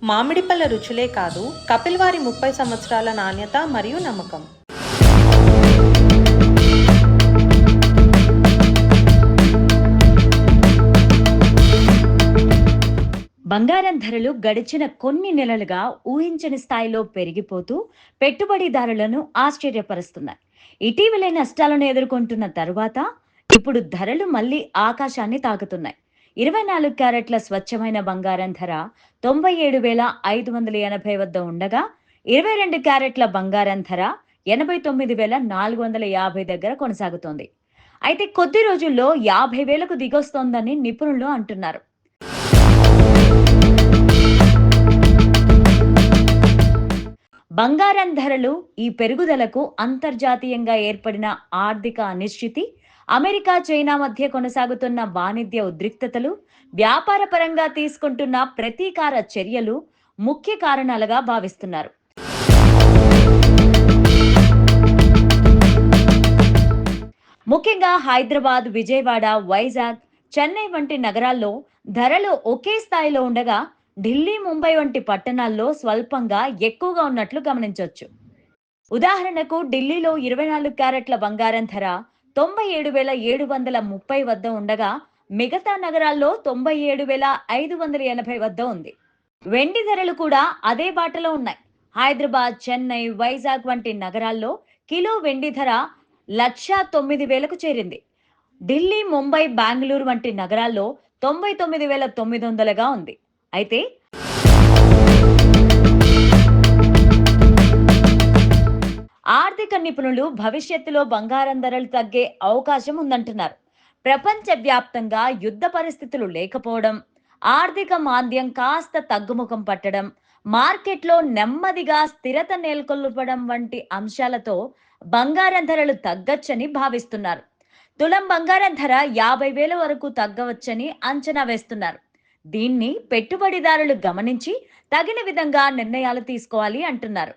మామిడి పళ్ళ రుచులే కాదు, కపిల్ వారి 30 సంవత్సరాల నాణ్యత మరియు నమ్మకం. బంగారం ధరలు గడిచిన కొన్ని నెలలుగా ఊహించని స్థాయిలో పెరిగిపోతూ పెట్టుబడిదారులను ఆశ్చర్యపరుస్తున్నాయి. ఇటీవలే నష్టాలను ఎదుర్కొంటున్న తరువాత ఇప్పుడు ధరలు మళ్ళీ ఆకాశాన్ని తాకుతున్నాయి. 24 క్యారెట్ల స్వచ్ఛమైన బంగారం ధర 97,580 వద్ద ఉండగా, 22 క్యారెట్ల బంగారం ధర 89,450 దగ్గర కొనసాగుతోంది. అయితే కొద్ది రోజుల్లో 50,000కు దిగొస్తోందని నిపుణులు అంటున్నారు. బంగారం ధరలు ఈ పెరుగుదలకు అంతర్జాతీయంగా ఏర్పడిన ఆర్థిక అనిశ్చితి, అమెరికా చైనా మధ్య కొనసాగుతున్న వాణిజ్య ఉద్రిక్తతలు, వ్యాపార పరంగా తీసుకుంటున్న ప్రతీకార చర్యలు ముఖ్య కారణాలుగా భావిస్తున్నారు. ముఖ్యంగా హైదరాబాద్, విజయవాడ, వైజాగ్, చెన్నై వంటి నగరాల్లో ధరలు ఒకే స్థాయిలో ఉండగా, ఢిల్లీ, ముంబై వంటి పట్టణాల్లో స్వల్పంగా ఎక్కువగా ఉన్నట్లు గమనించవచ్చు. ఉదాహరణకు ఢిల్లీలో 24 క్యారెట్ల బంగారం ధర 97,730 వద్ద ఉండగా, మిగతా నగరాల్లో 97,580 వద్ద ఉంది. వెండి ధరలు కూడా అదే బాటలో ఉన్నాయి. హైదరాబాద్, చెన్నై, వైజాగ్ వంటి నగరాల్లో కిలో వెండి ధర 1,09,000కు చేరింది. ఢిల్లీ, ముంబై, బెంగళూరు వంటి నగరాల్లో 99,900గా ఉంది. అయితే ఆర్థిక నిపుణులు భవిష్యత్తులో బంగారం ధరలు తగ్గే అవకాశం ఉందంటున్నారు. ప్రపంచవ్యాప్తంగా యుద్ధ పరిస్థితులు లేకపోవడం, ఆర్థిక మాంద్యం కాస్త తగ్గుముఖం పట్టడం, మార్కెట్లో నెమ్మదిగా స్థిరత నెలకొల్పడం వంటి అంశాలతో బంగారం ధరలు తగ్గచ్చని భావిస్తున్నారు. తులం బంగారం ధర 50,000 వరకు తగ్గవచ్చని అంచనా వేస్తున్నారు. దీన్ని పెట్టుబడిదారులు గమనించి తగిన విధంగా నిర్ణయాలు తీసుకోవాలి అంటున్నారు.